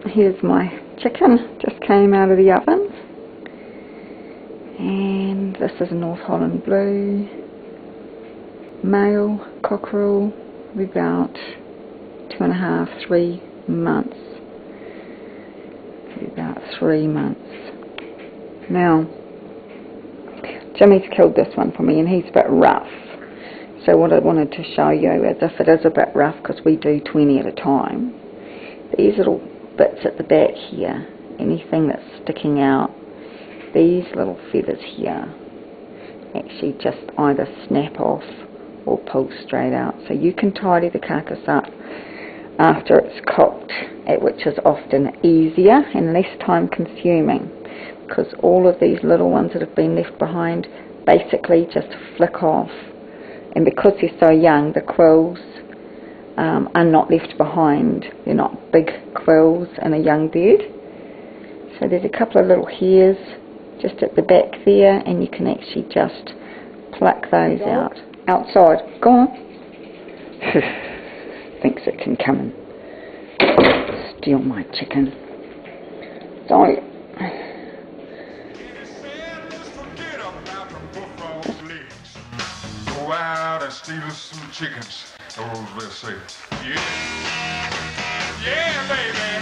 Here's my chicken, just came out of the oven. And this is a North Holland Blue male cockerel, about 2.5, 3 months. About 3 months. Now, Jimmy's killed this one for me, and he's a bit rough. So what I wanted to show you is, if it is a bit rough, because we do 20 at a time, these little bits at the back here, anything that's sticking out, these little feathers here actually just either snap off or pull straight out. So you can tidy the carcass up after it's cooked, which is often easier and less time consuming, because all of these little ones that have been left behind basically just flick off. And because they're so young, the quills are not left behind. They're not big quills in a young bird. So there's a couple of little hairs just at the back there, and you can actually just pluck those out. Outside. Go on. Thinks it can come and steal my chicken. So go out and steal some chickens. Roosevelt said, yeah, yeah, baby.